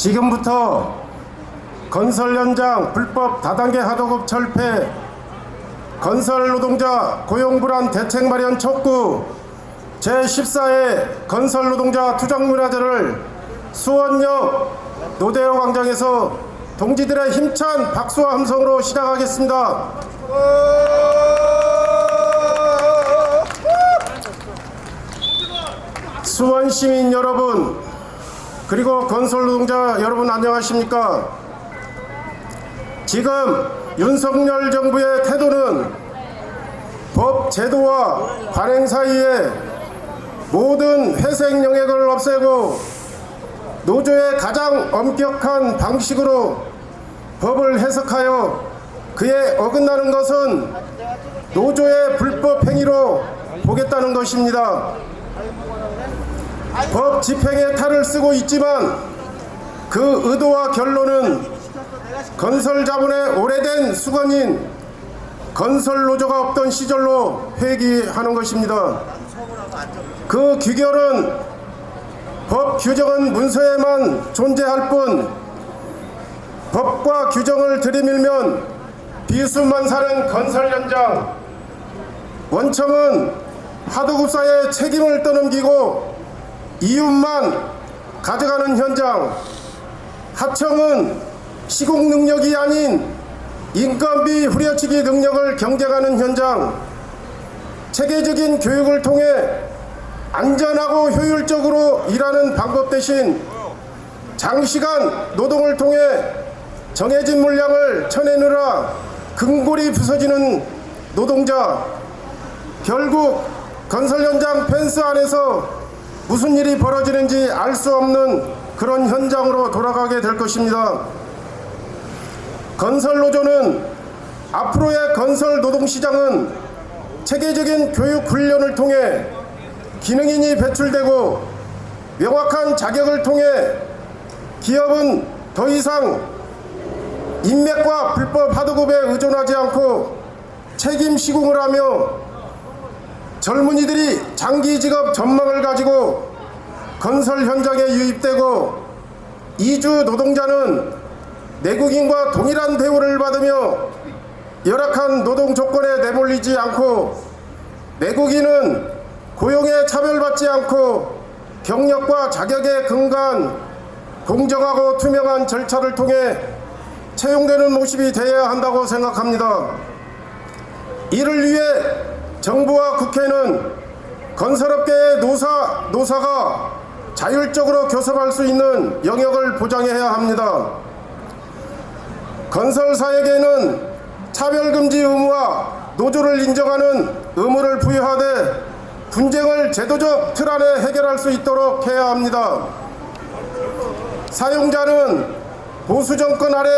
지금부터 건설 현장 불법 다단계 하도급 철폐, 건설 노동자 고용불안 대책 마련 촉구 제14회 건설 노동자 투쟁문화제를 수원역 노대호 광장에서 동지들의 힘찬 박수와 함성으로 시작하겠습니다. 수원 시민 여러분, 그리고 건설 노동자 여러분, 안녕하십니까? 지금 윤석열 정부의 태도는 법 제도와 관행 사이에 모든 회색 영역을 없애고 노조의 가장 엄격한 방식으로 법을 해석하여 그에 어긋나는 것은 노조의 불법 행위로 보겠다는 것입니다. 법 집행에 탈을 쓰고 있지만 그 의도와 결론은 건설 자본의 오래된 수건인 건설 노조가 없던 시절로 회귀하는 것입니다. 그 귀결은 법 규정은 문서에만 존재할 뿐 법과 규정을 들이밀면 비수만사는 건설 현장, 원청은 하도급사의 책임을 떠넘기고 이윤만 가져가는 현장, 하청은 시공 능력이 아닌 인건비 후려치기 능력을 경쟁하는 현장, 체계적인 교육을 통해 안전하고 효율적으로 일하는 방법 대신 장시간 노동을 통해 정해진 물량을 쳐내느라 근골이 부서지는 노동자, 결국 건설 현장 펜스 안에서 무슨 일이 벌어지는지 알 수 없는 그런 현장으로 돌아가게 될 것입니다. 건설 노조는 앞으로의 건설 노동시장은 체계적인 교육 훈련을 통해 기능인이 배출되고 명확한 자격을 통해 기업은 더 이상 인맥과 불법 하도급에 의존하지 않고 책임 시공을 하며 젊은이들이 장기 직업 전망을 가지고 건설 현장에 유입되고 이주 노동자는 내국인과 동일한 대우를 받으며 열악한 노동 조건에 내몰리지 않고 내국인은 고용에 차별받지 않고 경력과 자격에 근거한 공정하고 투명한 절차를 통해 채용되는 모습이 되어야 한다고 생각합니다. 이를 위해 정부와 국회는 건설업계의 노사가 자율적으로 교섭할 수 있는 영역을 보장해야 합니다. 건설사에게는 차별금지 의무와 노조를 인정하는 의무를 부여하되 분쟁을 제도적 틀 안에 해결할 수 있도록 해야 합니다. 사용자는 보수 정권 아래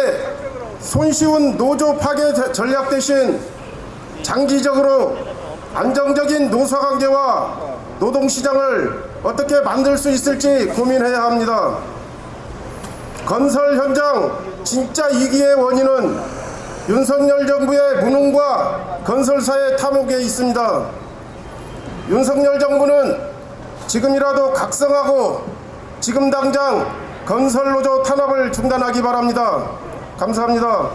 손쉬운 노조 파괴 전략 대신 장기적으로 안정적인 노사관계와 노동시장을 어떻게 만들 수 있을지 고민해야 합니다. 건설 현장 진짜 위기의 원인은 윤석열 정부의 무능과 건설사의 탐욕에 있습니다. 윤석열 정부는 지금이라도 각성하고 지금 당장 건설노조 탄압을 중단하기 바랍니다. 감사합니다.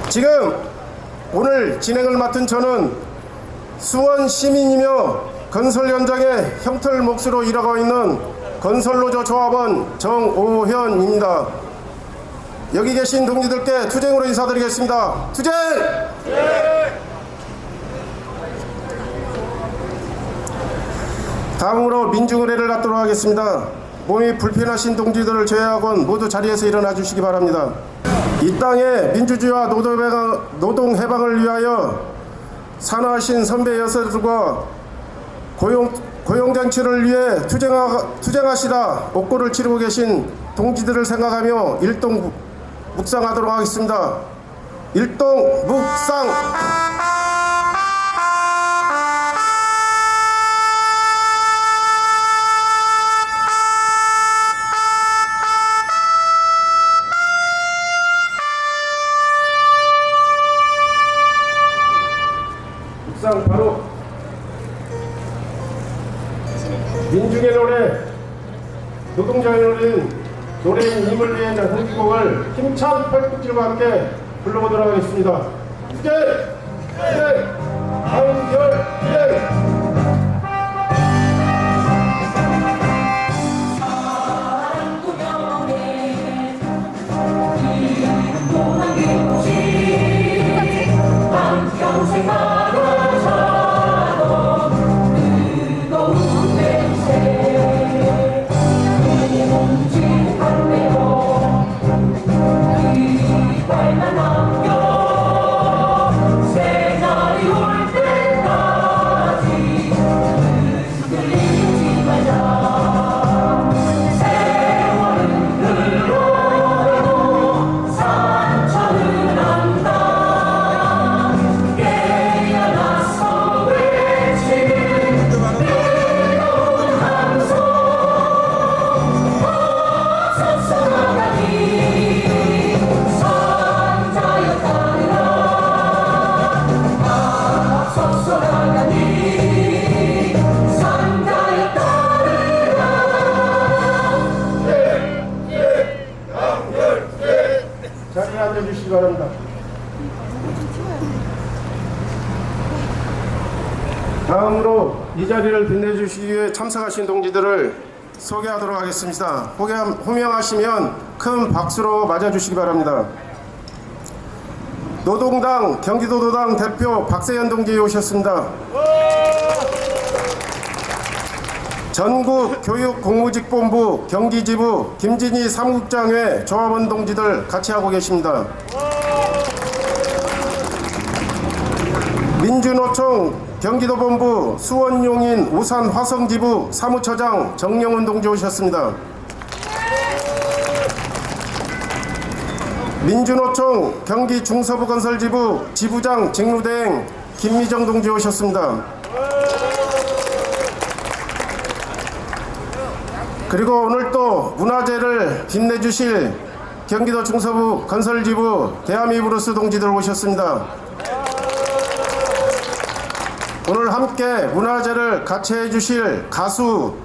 지금 오늘 진행을 맡은 저는 수원 시민이며 건설 현장에 형틀 몫으로 일하고 있는 건설노조 조합원 정오현입니다. 여기 계신 동지들께 투쟁으로 인사드리겠습니다. 투쟁! 다음으로 민중의례를 갖도록 하겠습니다. 몸이 불편하신 동지들을 제외하고는 모두 자리에서 일어나 주시기 바랍니다. 이 땅의 민주주의와 노동해방을 위하여 산화하신 선배 여사들과 고용장치를 위해 투쟁하시다 옥고를 치르고 계신 동지들을 생각하며 일동 묵상하도록 하겠습니다. 일동 묵상. 묵상 바로 민중의 노래 노동자연은 노래인 님을 위한 흥기곡을 힘찬 팔꿈치와 함께 불러보도록 하겠습니다. 투쟁! 투쟁! 한결 투쟁! 자리에 앉아주시기 바랍니다. 다음으로 이 자리를 빛내주시기 위해 참석하신 동지들을 소개하도록 하겠습니다. 호명하시면 큰 박수로 맞아주시기 바랍니다. 노동당 경기도도당 대표 박세현 동지 오셨습니다. 전국교육공무직본부 경기지부 김진희 사무국장회 조합원 동지들 같이 하고 계십니다. 민주노총 경기도본부 수원용인 우산화성지부 사무처장 정영훈 동지 오셨습니다. 민주노총 경기중서부건설지부 지부장 직무대행 김미정 동지 오셨습니다. 그리고 오늘 또 문화재를 빛내주실 경기도 중서부 건설지부 대한미브루스 동지들 오셨습니다. 오늘 함께 문화재를 같이 해주실 가수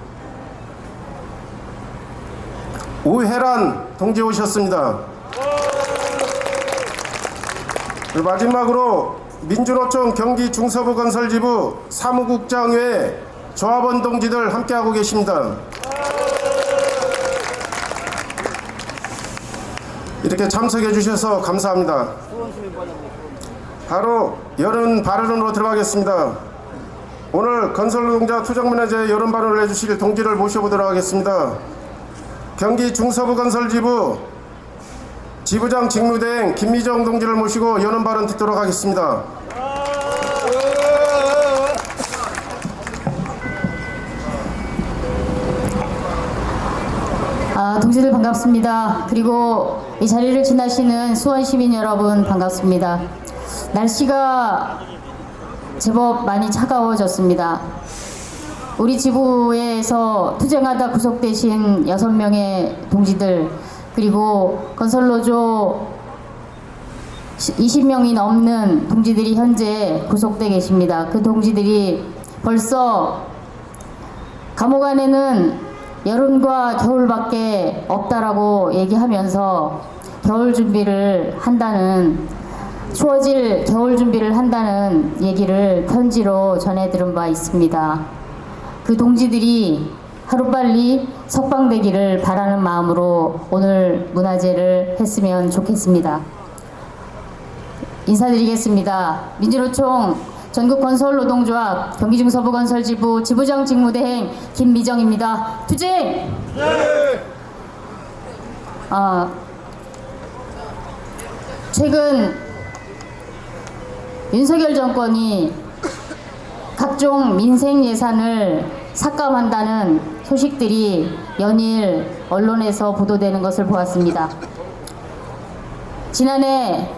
우혜란 동지 오셨습니다. 마지막으로 민주노총 경기중서부 건설지부 사무국장회 조합원 동지들 함께하고 계십니다. 이렇게 참석해 주셔서 감사합니다. 바로 여론 발언으로 들어가겠습니다. 오늘 건설노동자 투쟁문화재 여론 발언을 해주실 동지를 모셔보도록 하겠습니다. 경기 중서부건설지부 지부장 직무대행 김미정 동지를 모시고 여론 발언 듣도록 하겠습니다. 동지들 반갑습니다. 그리고 이 자리를 지나시는 수원 시민 여러분 반갑습니다. 날씨가 제법 많이 차가워졌습니다. 우리 지부에서 투쟁하다 구속되신 6명의 동지들, 그리고 건설노조 20명이 넘는 동지들이 현재 구속돼 계십니다. 그 동지들이 벌써 감옥 안에는 여름과 겨울밖에 없다라고 얘기하면서 겨울 준비를 한다는, 추워질 겨울 준비를 한다는 얘기를 편지로 전해 들은 바 있습니다. 그 동지들이 하루빨리 석방되기를 바라는 마음으로 오늘 문화제를 했으면 좋겠습니다. 인사드리겠습니다. 민주노총 전국건설노동조합 경기중서부건설지부 지부장 직무대행 김미정입니다. 투쟁! 네! 최근 윤석열 정권이 각종 민생 예산을 삭감한다는 소식들이 연일 언론에서 보도되는 것을 보았습니다. 지난해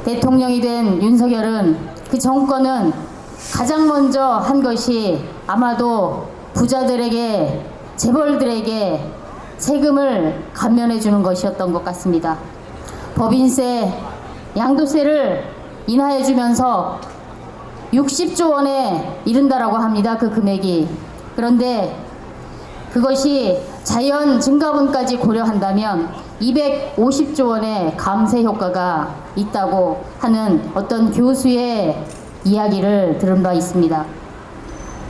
대통령이 된 윤석열은, 그 정권은 가장 먼저 한 것이 아마도 부자들에게, 재벌들에게 세금을 감면해 주는 것이었던 것 같습니다. 법인세, 양도세를 인하해 주면서 60조 원에 이른다라고 합니다. 그 금액이. 그런데 그것이 자연 증가분까지 고려한다면 250조 원의 감세 효과가 있다고 하는 어떤 교수의 이야기를 들은 바 있습니다.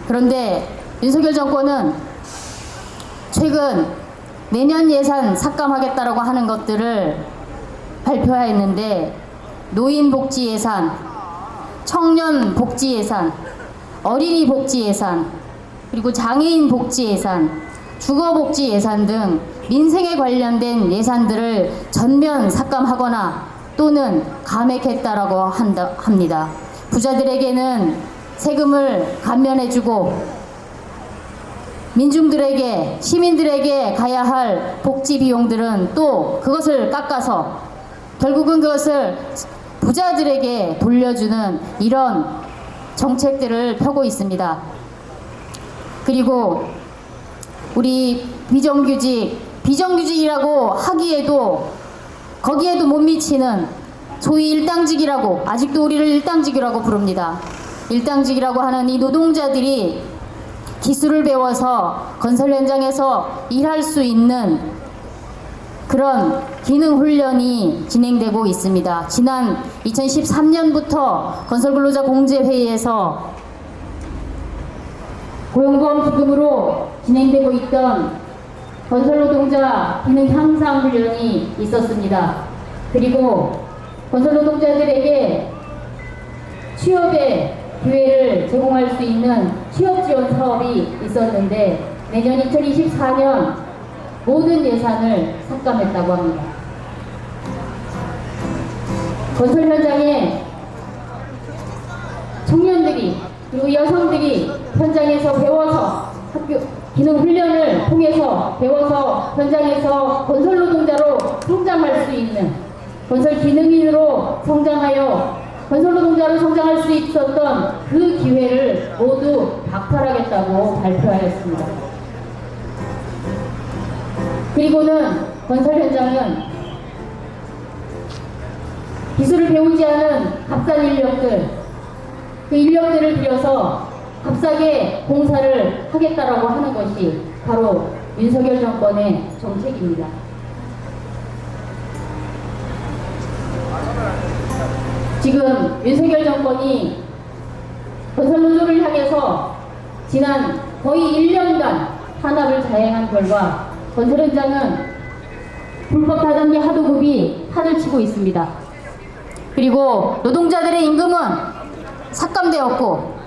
그런데 윤석열 정권은 최근 내년 예산 삭감하겠다라고 하는 것들을 발표했는데, 노인 복지 예산, 청년 복지 예산, 어린이 복지 예산, 그리고 장애인 복지 예산, 주거 복지 예산 등 민생에 관련된 예산들을 전면 삭감하거나 또는 감액했다라고 합니다. 부자들에게는 세금을 감면해주고 민중들에게, 시민들에게 가야 할 복지 비용들은 또 그것을 깎아서 결국은 그것을 부자들에게 돌려주는 이런 정책들을 펴고 있습니다. 그리고 우리 비정규직이라고 하기에도 거기에도 못 미치는 소위 일당직이라고, 아직도 우리를 일당직이라고 부릅니다. 일당직이라고 하는 이 노동자들이 기술을 배워서 건설 현장에서 일할 수 있는 그런 기능 훈련이 진행되고 있습니다. 지난 2013년부터 건설근로자 공제회의에서 고용보험 기금으로 진행되고 있던 건설노동자 기능 향상 훈련이 있었습니다. 그리고 건설노동자들에게 취업의 기회를 제공할 수 있는 취업지원 사업이 있었는데, 내년 2024년 모든 예산을 삭감했다고 합니다. 건설 현장에 청년들이 그리고 여성들이 현장에서 배워서 학교 기능 훈련을 통해서 배워서 현장에서 건설 노동자로 성장할 수 있는, 건설 기능인으로 성장하여 건설 노동자로 성장할 수 있었던 그 기회를 모두 박탈하겠다고 발표하였습니다. 그리고는 건설 현장은 기술을 배우지 않은 값싼 인력들, 그 인력들을 들여서 값싸게 공사를 하겠다라고 하는 것이 바로 윤석열 정권의 정책입니다. 지금 윤석열 정권이 건설노조를 향해서 지난 거의 1년간 탄압을 자행한 결과 건설 현장은 불법 다단계 하도급이 판을 치고 있습니다. 그리고 노동자들의 임금은 삭감되었고,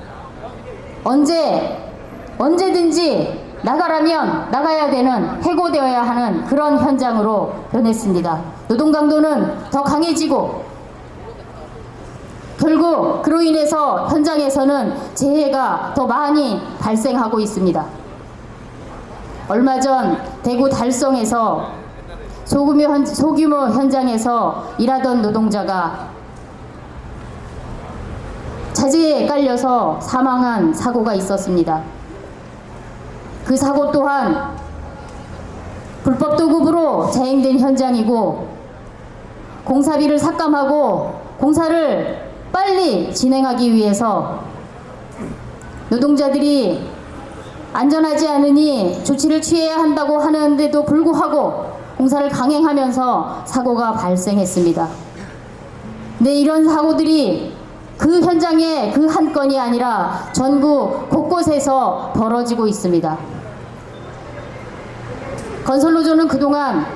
언제든지 나가라면 나가야 되는, 해고되어야 하는 그런 현장으로 변했습니다. 노동 강도는 더 강해지고, 결국 그로 인해서 현장에서는 재해가 더 많이 발생하고 있습니다. 얼마 전 대구 달성에서 소규모 현장에서 일하던 노동자가 자재에 깔려서 사망한 사고가 있었습니다. 그 사고 또한 불법 도급으로 자행된 현장이고, 공사비를 삭감하고 공사를 빨리 진행하기 위해서 노동자들이 안전하지 않으니 조치를 취해야 한다고 하는데도 불구하고 공사를 강행하면서 사고가 발생했습니다. 근데 이런 사고들이 그 현장의 그 한 건이 아니라 전국 곳곳에서 벌어지고 있습니다. 건설노조는 그동안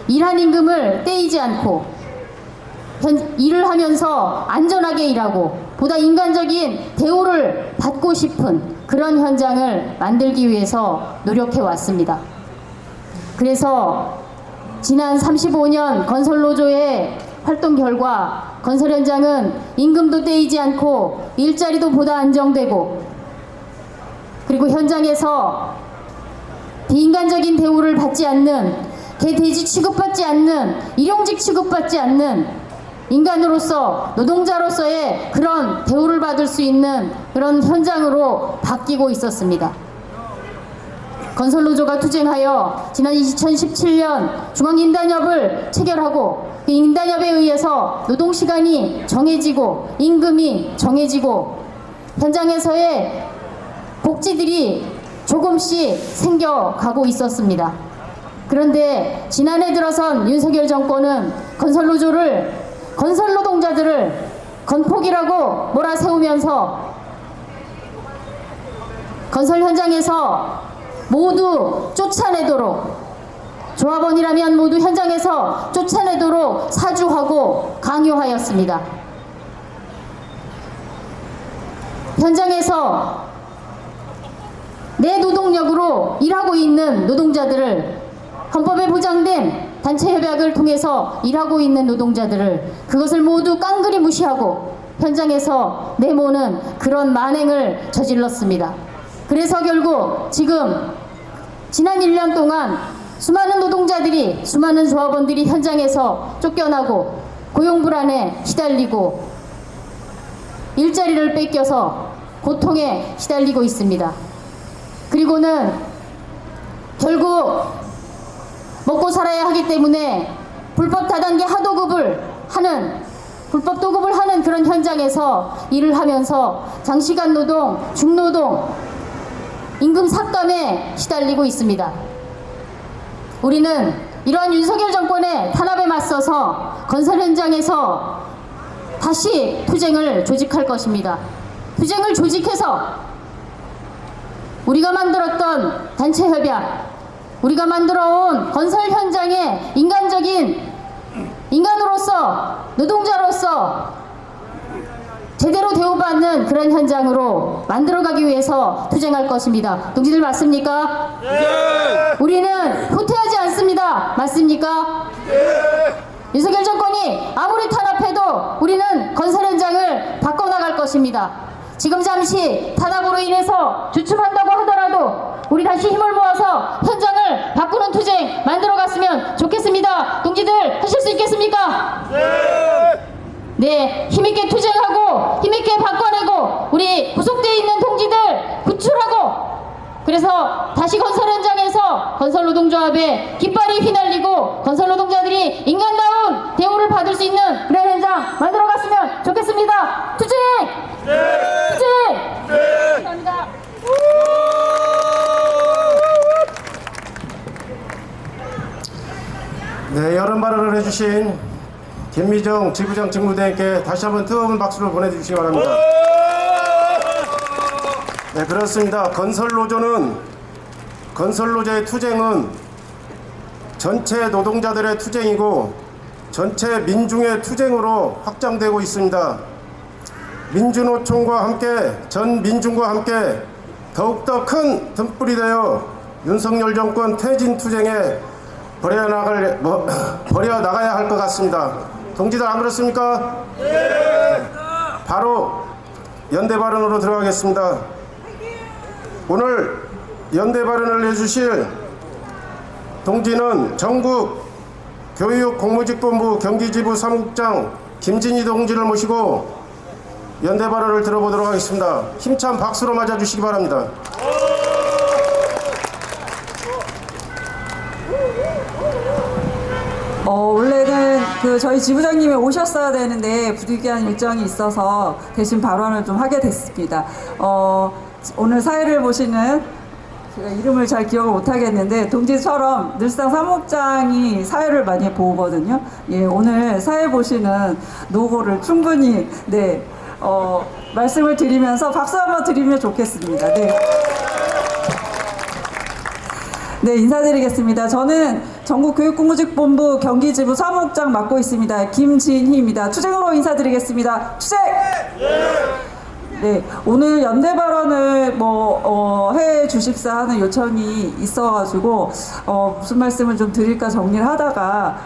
일한 임금을 떼이지 않고 일을 하면서 안전하게 일하고 보다 인간적인 대우를 받고 싶은 그런 현장을 만들기 위해서 노력해 왔습니다. 그래서 지난 35년 건설노조의 활동 결과 건설 현장은 임금도 떼이지 않고 일자리도 보다 안정되고, 그리고 현장에서 비인간적인 대우를 받지 않는, 개돼지 취급받지 않는, 일용직 취급받지 않는 인간으로서, 노동자로서의 그런 대우를 받을 수 있는 그런 현장으로 바뀌고 있었습니다. 건설노조가 투쟁하여 지난 2017년 중앙인단협을 체결하고, 그 인단협에 의해서 노동시간이 정해지고 임금이 정해지고 현장에서의 복지들이 조금씩 생겨가고 있었습니다. 그런데 지난해 들어선 윤석열 정권은 건설 노동자들을 건폭이라고 몰아세우면서 건설 현장에서 모두 쫓아내도록, 조합원이라면 모두 현장에서 쫓아내도록 사주하고 강요하였습니다. 현장에서 내 노동력으로 일하고 있는 노동자들을, 헌법에 보장된 단체협약을 통해서 일하고 있는 노동자들을, 그것을 모두 깡그리 무시하고 현장에서 내모는 그런 만행을 저질렀습니다. 그래서 결국 지금 지난 1년 동안 수많은 노동자들이, 수많은 조합원들이 현장에서 쫓겨나고 고용불안에 시달리고 일자리를 뺏겨서 고통에 시달리고 있습니다. 그리고는 결국 먹고 살아야 하기 때문에 불법 다단계 하도급을 하는, 불법 도급을 하는 그런 현장에서 일을 하면서 장시간 노동, 중노동, 임금 삭감에 시달리고 있습니다. 우리는 이러한 윤석열 정권의 탄압에 맞서서 건설 현장에서 다시 투쟁을 조직할 것입니다. 투쟁을 조직해서 우리가 만들었던 단체협약, 우리가 만들어온 건설 현장의 인간으로서, 노동자로서 제대로 대우받는 그런 현장으로 만들어가기 위해서 투쟁할 것입니다. 동지들 맞습니까? 네. 우리는 후퇴하지 않습니다. 맞습니까? 네. 윤석열 정권이 아무리 탄압해도 우리는 건설 현장을 바꿔나갈 것입니다. 지금 잠시 탄압으로 인해서 주춤한다고 하더라도 우리 다시 힘을 모아서 현장을 바꾸는 투쟁 만들어갔으면 좋겠습니다. 동지들 하실 수 있겠습니까? 네. 네, 힘있게 투쟁하고 힘있게 바꿔내고 우리 구속되어 있는 동지들 구출하고, 그래서 다시 건설 현장에서 건설노동조합에 깃발이 휘날리고 건설 노동자들이 인간다운 대우를 받을 수 있는 그런 현장 만들어갔으면 좋겠습니다. 투쟁! 네! 투쟁! 네! 감사합니다. 네, 여름 발언을 해주신 김미정 지부장 직무대행께 다시 한번 뜨거운 박수를 보내주시기 바랍니다. 네, 그렇습니다. 건설노조의 투쟁은 전체 노동자들의 투쟁이고 전체 민중의 투쟁으로 확장되고 있습니다. 민주노총과 함께, 전 민중과 함께 더욱더 큰 등불이 되어 윤석열 정권 퇴진 투쟁에 버려나가야 할 것 같습니다. 동지들 안 그렇습니까? 네. 바로 연대 발언으로 들어가겠습니다. 오늘 연대 발언을 해주실 동지는 전국 교육공무직본부 경기지부 사무국장 김진희 동지를 모시고 연대 발언을 들어보도록 하겠습니다. 힘찬 박수로 맞아주시기 바랍니다. 원래는 저희 지부장님이 오셨어야 되는데 부득이한 일정이 있어서 대신 발언을 좀 하게 됐습니다. 오늘 사회를 보시는, 제가 이름을 잘 기억을 못하겠는데 동지처럼 늘상 사무국장이 사회를 많이 보거든요. 예, 오늘 사회 보시는 노고를 충분히 말씀을 드리면서 박수 한번 드리면 좋겠습니다. 네. 네, 인사드리겠습니다. 저는 전국교육공무직본부 경기지부 사무국장 맡고 있습니다. 김진희입니다. 투쟁으로 인사드리겠습니다. 투쟁! 네, 오늘 연대 발언을 해 주십사 하는 요청이 있어가지고 무슨 말씀을 좀 드릴까 정리를 하다가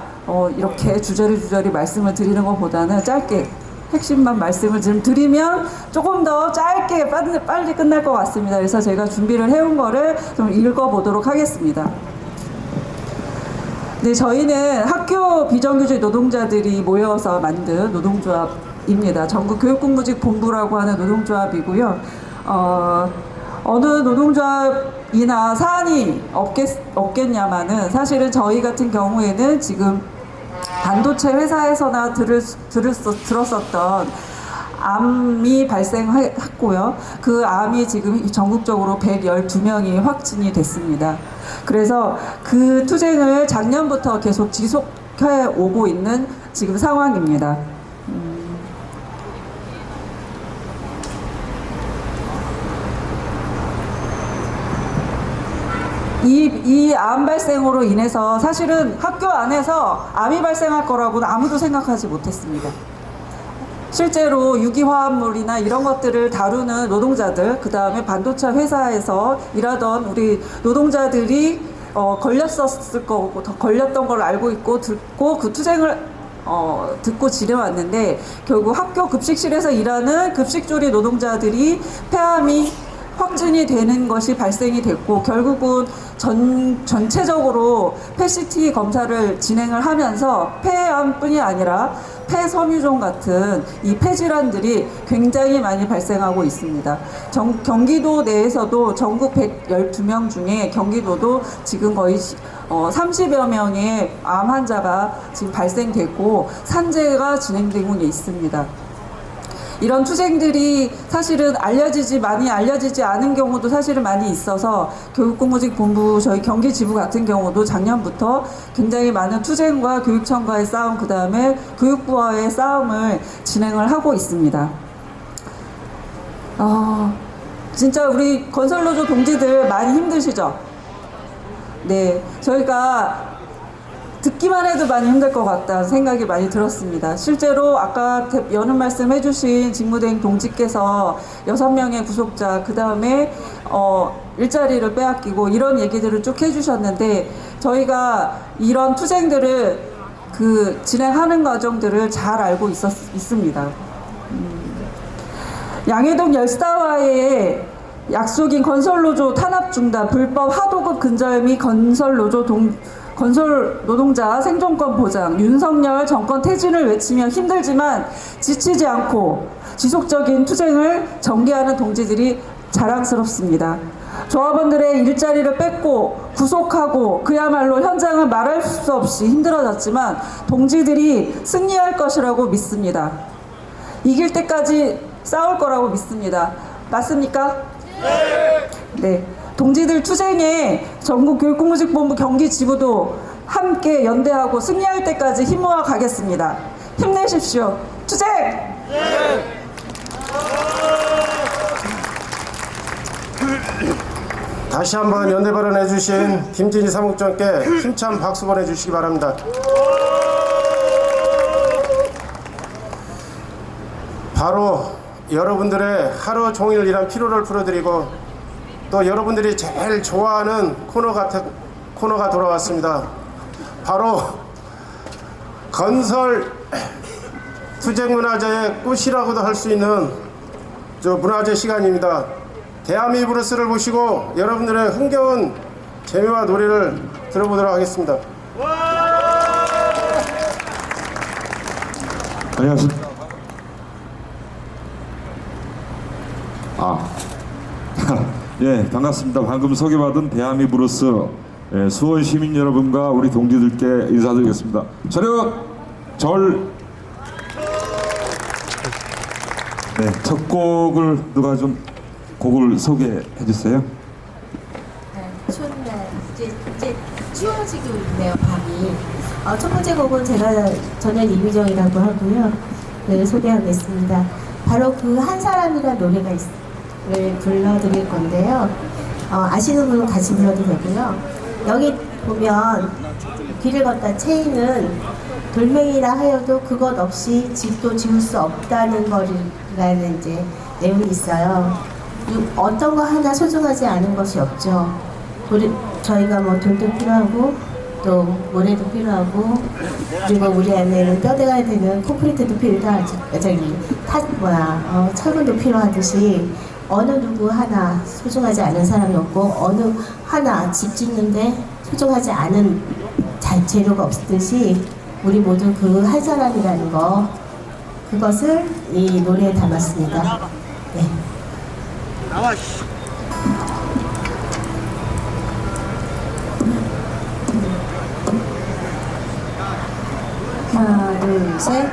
이렇게 주저리 말씀을 드리는 것보다는 짧게 핵심만 말씀을 좀 드리면 조금 더 짧게 빨리 끝날 것 같습니다. 그래서 제가 준비를 해온 거를 좀 읽어보도록 하겠습니다. 네, 저희는 학교 비정규직 노동자들이 모여서 만든 노동조합입니다. 전국교육공무직본부라고 하는 노동조합이고요. 어느 노동조합이나 사안이 없겠냐마는 사실은 저희 같은 경우에는 지금 반도체 회사에서나 들었었던 암이 발생했고요. 그 암이 지금 전국적으로 112명이 확진이 됐습니다. 그래서 그 투쟁을 작년부터 계속 지속해 오고 있는 지금 상황입니다. 이 암 발생으로 인해서 사실은 학교 안에서 암이 발생할 거라고는 아무도 생각하지 못했습니다. 실제로 유기화합물이나 이런 것들을 다루는 노동자들, 그 다음에 반도체 회사에서 일하던 우리 노동자들이 걸렸었을 거고, 걸렸던 걸 알고 있고 듣고 그 투쟁을 듣고 지내왔는데, 결국 학교 급식실에서 일하는 급식조리 노동자들이 폐암이 확진이 되는 것이 발생이 됐고, 결국은 전체적으로 PET 검사를 진행을 하면서 폐암뿐이 아니라 폐섬유종 같은 이 폐질환들이 굉장히 많이 발생하고 있습니다. 경기도 내에서도 전국 112명 중에 경기도도 지금 거의 30여 명의 암 환자가 지금 발생됐고 산재가 진행되고 있습니다. 이런 투쟁들이 사실은 많이 알려지지 않은 경우도 사실은 많이 있어서 교육공무직본부 저희 경기지부 같은 경우도 작년부터 굉장히 많은 투쟁과 교육청과의 싸움, 그 다음에 교육부와의 싸움을 진행을 하고 있습니다. 진짜 우리 건설노조 동지들 많이 힘드시죠? 네, 저희가 듣기만 해도 많이 힘들 것 같다는 생각이 많이 들었습니다. 실제로 아까 여는 말씀 해주신 직무대행 동지께서 6명의 구속자, 그 다음에 일자리를 빼앗기고 이런 얘기들을 쭉 해주셨는데, 저희가 이런 투쟁들을 진행하는 과정들을 잘 알고 있습니다. 양해동 열사와의 약속인 건설노조 탄압 중단, 불법 하도급 근절 및 건설 노동자 생존권 보장, 윤석열 정권 퇴진을 외치며 힘들지만 지치지 않고 지속적인 투쟁을 전개하는 동지들이 자랑스럽습니다. 조합원들의 일자리를 뺏고 구속하고 그야말로 현장은 말할 수 없이 힘들어졌지만 동지들이 승리할 것이라고 믿습니다. 이길 때까지 싸울 거라고 믿습니다. 맞습니까? 네. 동지들 투쟁에 전국교육공무직본부 경기지부도 함께 연대하고 승리할 때까지 힘모아 가겠습니다. 힘내십시오. 투쟁! 다시 한번 연대 발언해 주신 김진희 사무국장께 힘찬 박수 보내주시기 바랍니다. 바로 여러분들의 하루 종일 일한 피로를 풀어드리고 또 여러분들이 제일 좋아하는 코너가 돌아왔습니다. 바로 건설 투쟁문화제의 꽃이라고도 할 수 있는 문화제 시간입니다. 대한미 브루스를 보시고 여러분들의 흥겨운 재미와 노래를 들어보도록 하겠습니다. 안녕하십니까. 예, 반갑습니다. 방금 소개받은 대한미 브루스 수원 시민 여러분과 우리 동지들께 인사드리겠습니다. 차렷! 네, 첫 곡을 누가 좀 곡을 소개해 주세요. 추운 날 이제 추워지고 있네요, 밤이. 첫 번째 곡은 저는 이미정이라고 하고요. 네, 소개하겠습니다. 바로 그 한 사람이라는 노래가 불러드릴 건데요. 아시는 분은 같이 불러도 되고요. 여기 보면 길을 걷다 체인은 돌멩이라 하여도 그것 없이 집도 지을 수 없다는 거라는 이제 내용이 있어요. 어떤 거 하나 소중하지 않은 것이 없죠. 저희가 뭐 돌도 필요하고 또 모래도 필요하고 그리고 우리 안에는 뼈대가 되는 콘크리트도 필요하죠. 철근도 필요하듯이 어느 누구 하나 소중하지 않은 사람이 없고 어느 하나 집 짓는데 소중하지 않은 재료가 없듯이 우리 모두 그 한 사람이라는 거, 그것을 이 노래에 담았습니다. 네. 하나, 둘, 셋.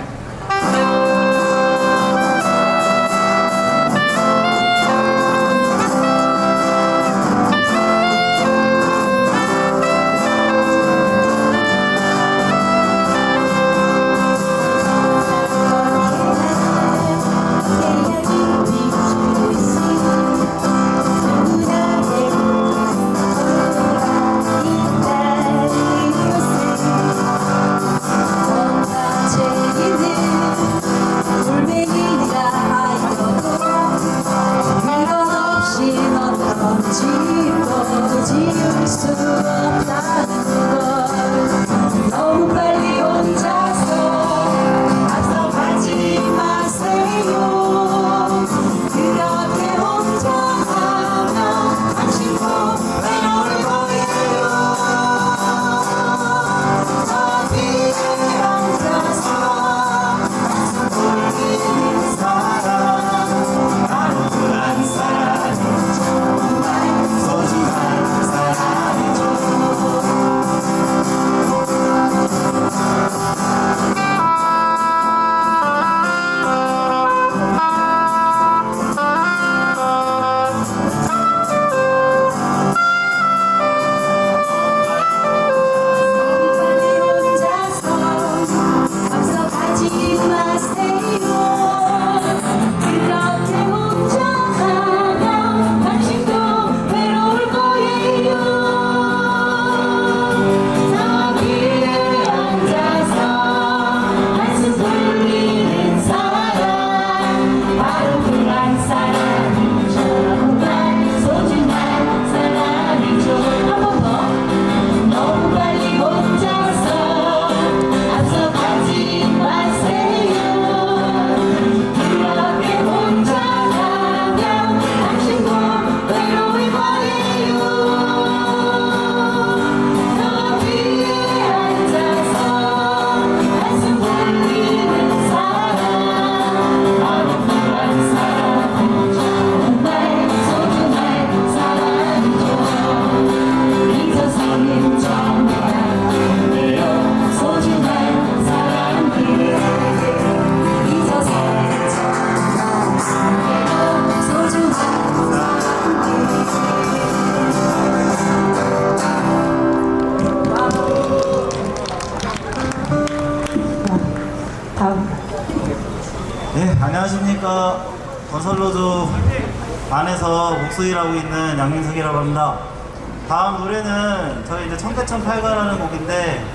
안녕하십니까. 건설노조 안에서 목소리라고 있는 양민석이라고 합니다. 다음 노래는 저희 이제 청계천 팔가라는 곡인데,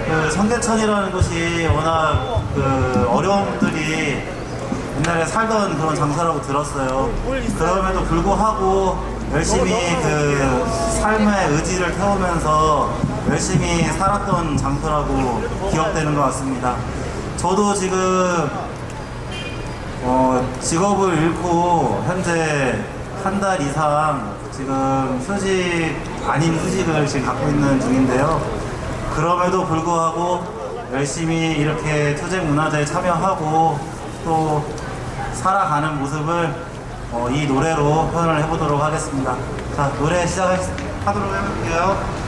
그 청계천이라는 곳이 워낙 그 어려움들이 옛날에 살던 그런 장소라고 들었어요. 그럼에도 불구하고 열심히 그 삶의 의지를 태우면서 열심히 살았던 장소라고 기억되는 것 같습니다. 저도 지금 직업을 잃고 현재 한 달 이상 지금 휴직 아닌 휴직을 지금 갖고 있는 중인데요. 그럼에도 불구하고 열심히 이렇게 투쟁문화제에 참여하고 또 살아가는 모습을 이 노래로 표현을 해보도록 하겠습니다. 자, 노래 시작하도록 해볼게요.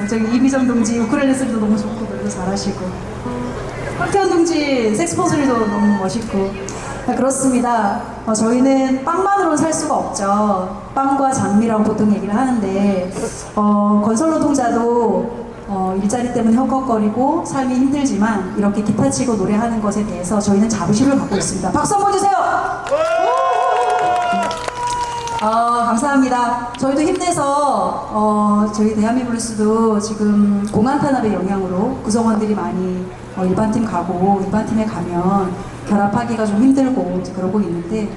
저기 이미정 동지 우크렐레 소리도 너무 좋고 노래도 잘하시고 황태현 동지 색스폰 소리도 너무 멋있고 그렇습니다. 저희는 빵만으로는 살 수가 없죠. 빵과 장미라고 보통 얘기를 하는데 건설 노동자도 일자리 때문에 헉헉거리고 삶이 힘들지만 이렇게 기타 치고 노래하는 것에 대해서 저희는 자부심을 갖고 있습니다. 박수 한번 주세요. 감사합니다. 저희도 힘내서 저희 대한민국 블루스도 지금 공안 탄압의 영향으로 구성원들이 많이 일반팀 가고 일반팀에 가면 결합하기가 좀 힘들고 그러고 있는데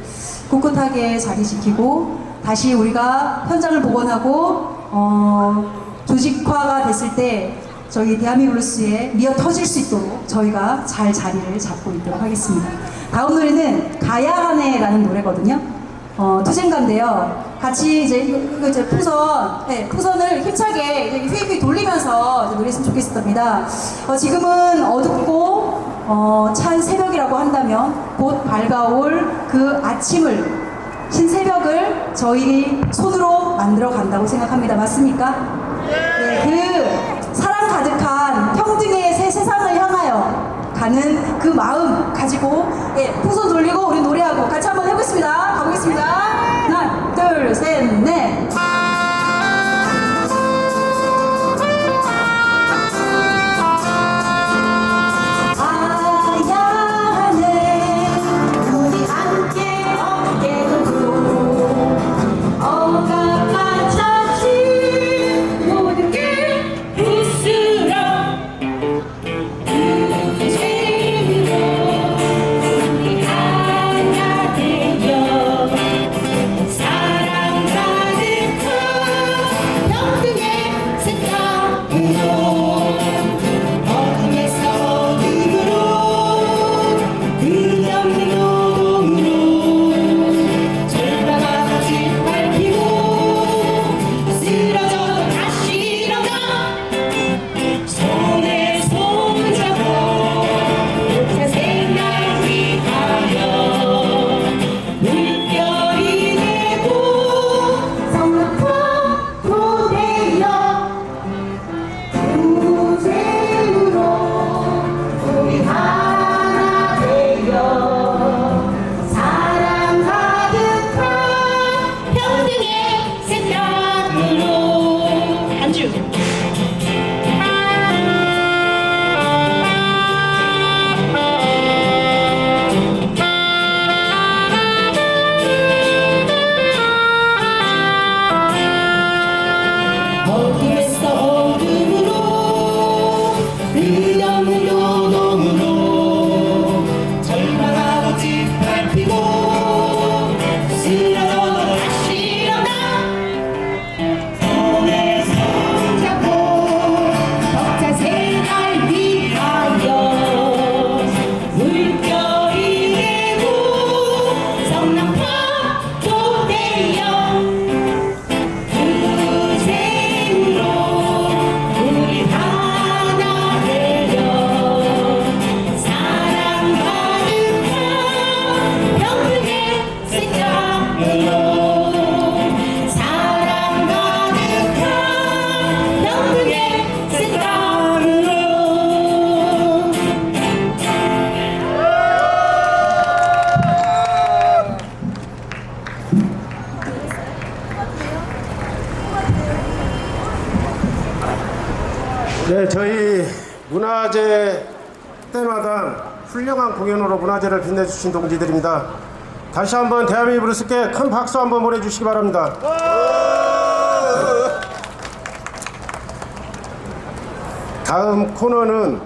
꿋꿋하게 자리 지키고 다시 우리가 현장을 복원하고 조직화가 됐을 때 저희 대한민국 블루스에 미어 터질 수 있도록 저희가 잘 자리를 잡고 있도록 하겠습니다. 다음 노래는 가야 하네라는 노래거든요. 투쟁가인데요. 같이 이제 풍선을 힘차게 이제 휘휘 돌리면서 이제 노래했으면 좋겠습니다. 지금은 어둡고 찬 새벽이라고 한다면 곧 밝아올 그 아침을 신새벽을 저희 손으로 만들어 간다고 생각합니다. 맞습니까? 네, 그 사랑 가득한 평등의 새 세상을 향하여 가는 그 마음 가지고 풍선 돌리고 우리 노래하고 같이 한번 해보겠습니다. 가보겠습니다. 하나, 둘, 셋, 넷. 네, 저희 문화재 때마다 훌륭한 공연으로 문화재를 빛내주신 동지들입니다. 다시 한번 대한민국 블루스께 큰 박수 한번 보내주시기 바랍니다. 다음 코너는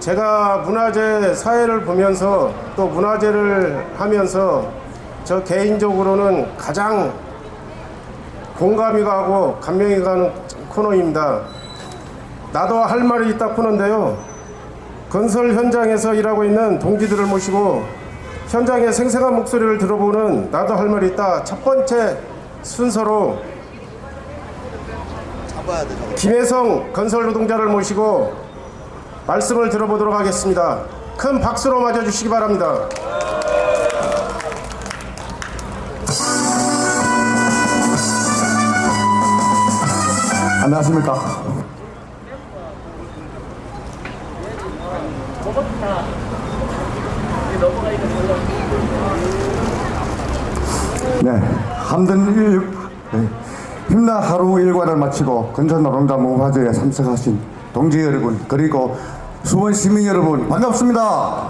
제가 문화재 사회를 보면서 또 문화재를 하면서 저 개인적으로는 가장 공감이 가고 감명이 가는 코너입니다. 나도 할 말이 있다 코너인데요. 건설 현장에서 일하고 있는 동지들을 모시고 현장의 생생한 목소리를 들어보는 나도 할 말이 있다 첫 번째 순서로 김혜성 건설 노동자를 모시고 말씀을 들어보도록 하겠습니다. 큰 박수로 맞아주시기 바랍니다. 안녕하십니까. 네, 힘나 하루 일과를 마치고 건설노동자 모금화제에 참석하신 동지 여러분 그리고 수원 시민 여러분 반갑습니다.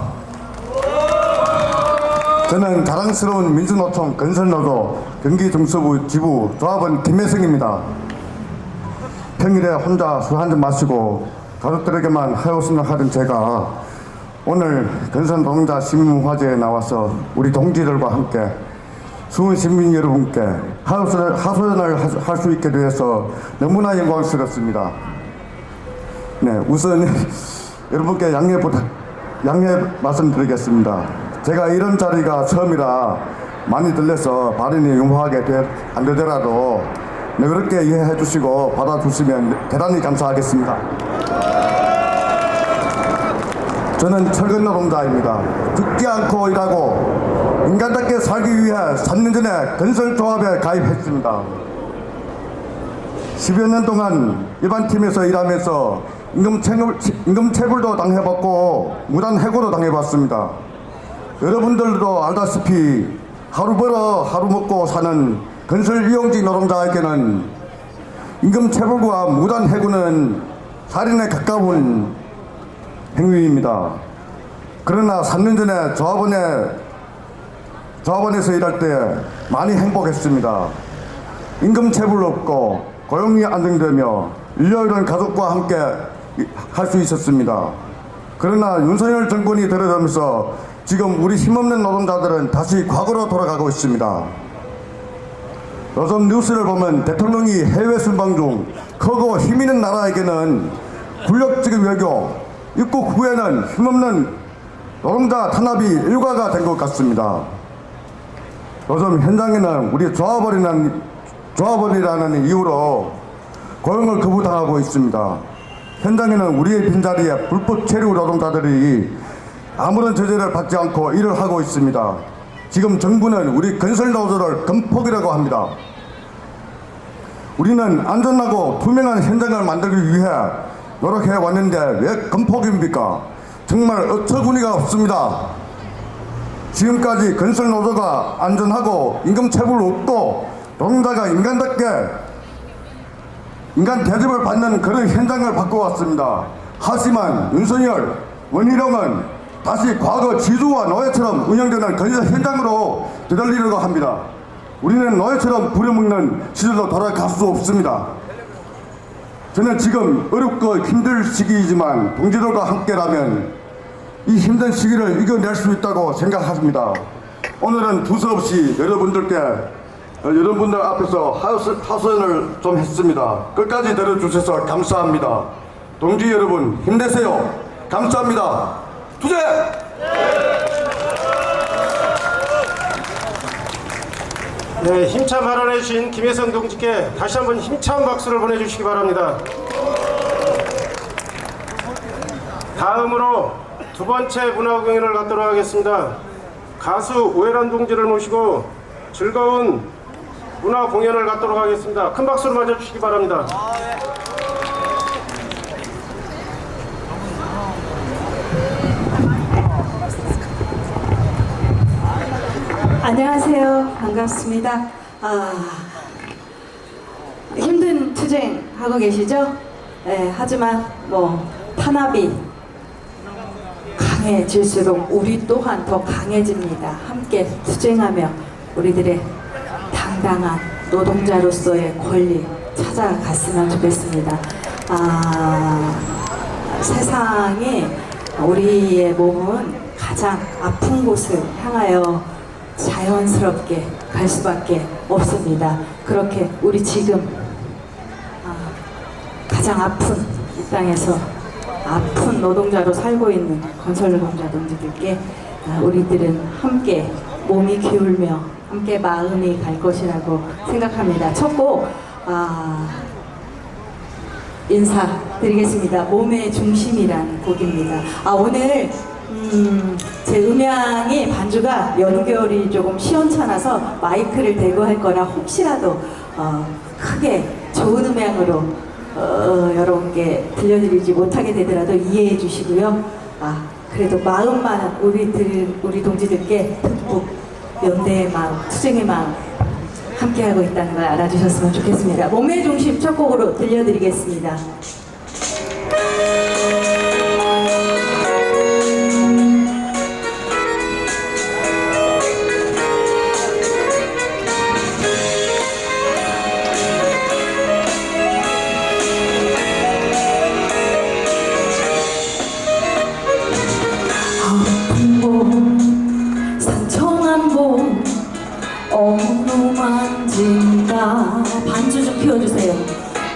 저는 자랑스러운 민주노총 건설노조 경기중서부 지부 조합원 김혜성입니다. 평일에 혼자 술 한잔 마시고 가족들에게만 하였으면 하던 제가 오늘 건설노동자 시민화제에 나와서 우리 동지들과 함께 수원 시민 여러분께 하소연을 할 수 있게 되어서 너무나 영광스럽습니다. 네, 우선 여러분께 양해 말씀드리겠습니다. 제가 이런 자리가 처음이라 많이 들려서 발언이 유머하게 안 되더라도 그렇게 이해해 주시고 받아주시면 대단히 감사하겠습니다. 저는 철근 노동자입니다. 죽지 않고 일하고 인간답게 살기 위해 3년 전에 건설조합에 가입했습니다. 10여 년 동안 일반 팀에서 일하면서 임금체불도 당해봤고 무단 해고도 당해봤습니다. 여러분들도 알다시피 하루 벌어 하루 먹고 사는 건설 이용직 노동자에게는 임금체불과 무단 해고는 살인에 가까운 행위입니다. 그러나 3년 전에 조합원에서 일할 때 많이 행복했습니다. 임금체불 없고 고용이 안정되며 일요일은 가족과 함께 할 수 있었습니다. 그러나 윤석열 정권이 들어서면서 지금 우리 힘없는 노동자들은 다시 과거로 돌아가고 있습니다. 요즘 뉴스를 보면 대통령이 해외 순방 중 크고 힘있는 나라에게는 굴욕적인 외교, 입국 후에는 힘없는 노동자 탄압이 일과가 된 것 같습니다. 요즘 현장에는 우리 조합원이라는 이유로 고용을 거부당하고 있습니다. 현장에는 우리의 빈자리에 불법 체류 노동자들이 아무런 제재를 받지 않고 일을 하고 있습니다. 지금 정부는 우리 건설노조를 건폭이라고 합니다. 우리는 안전하고 투명한 현장을 만들기 위해 노력해 왔는데 왜 건폭입니까? 정말 어처구니가 없습니다. 지금까지 건설노조가 안전하고 임금체불 없고 노동자가 인간답게 인간 대접을 받는 그런 현장을 바꿔왔습니다. 하지만 윤석열, 원희룡은 다시 과거 지주와 노예처럼 운영되는 건설 현장으로 되돌리려고 합니다. 우리는 노예처럼 부려먹는 시절로 돌아갈 수 없습니다. 저는 지금 어렵고 힘들 시기이지만 동지들과 함께라면 이 힘든 시기를 이겨낼 수 있다고 생각합니다. 오늘은 두서없이 여러분들 앞에서 하소연을 좀 했습니다. 끝까지 들어주셔서 감사합니다. 동지 여러분 힘내세요. 감사합니다. 투쟁! 네, 힘찬 발언해 주신 김혜성 동지께 다시 한번 힘찬 박수를 보내주시기 바랍니다. 다음으로 두 번째 문화 공연을 갖도록 하겠습니다. 가수 우혜란 동지를 모시고 즐거운 문화 공연을 갖도록 하겠습니다. 큰 박수로 맞아주시기 바랍니다. 안녕하세요. 반갑습니다. 힘든 투쟁 하고 계시죠? 네, 하지만 탄압이 강해질수록 우리 또한 더 강해집니다. 함께 투쟁하며 우리들의 당당한 노동자로서의 권리 찾아갔으면 좋겠습니다. 세상에 우리의 몸은 가장 아픈 곳을 향하여 자연스럽게 갈 수밖에 없습니다. 그렇게 우리 지금 가장 아픈 이 땅에서 아픈 노동자로 살고 있는 건설 노동자 동지들께 우리들은 함께 몸이 기울며 함께 마음이 갈 것이라고 생각합니다. 첫 곡 인사드리겠습니다. 몸의 중심이라는 곡입니다. 오늘 제 음향이 반주가 연결이 조금 시원찮아서 마이크를 대고 할 거라 혹시라도 크게 좋은 음향으로 여러분께 들려드리지 못하게 되더라도 이해해 주시고요. 그래도 마음만 우리 동지들께 듬뿍 연대의 마음, 투쟁의 마음 함께하고 있다는 걸 알아주셨으면 좋겠습니다. 몸의 중심 첫 곡으로 들려드리겠습니다. 상처난 몸 어느 만진다. 반주 좀 키워주세요.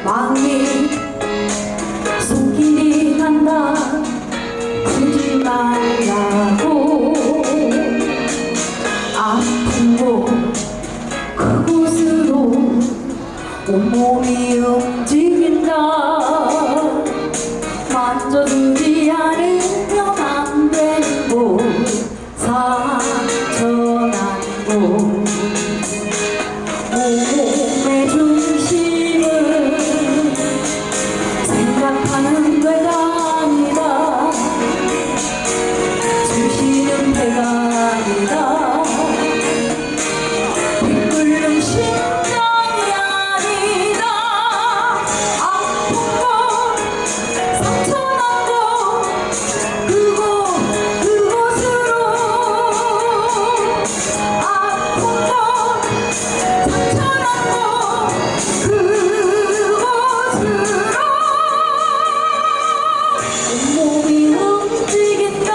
마음이 손길이 간다. 풀지 말라고. 아픈 곳 그곳으로 온몸이 움직인다. 만져주지 않으면 안 되는 곳, 상처난 곳. 몸의 중심은 생각하는 데가 아니다. 주시는 데가 아니다. 빗끓는 심장이 아니다. 아픈 곳, 상처난 곳, 그곳으로. 아픈 곳, 상처난 곳, 그곳으로. 온몸이 움직인다.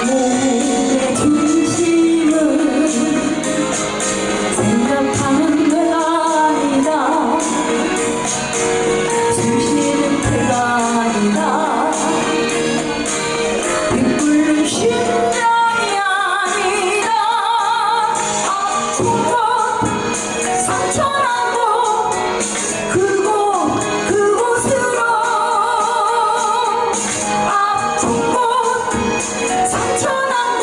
몸의 중심은 생각하는 데가 아니다. 주시는 데가 아니다. 빗끓는 심장이 아니다. 아픈 곳, 상처난 곳, 그곳으로. 아픈 곳, 상처난 곳,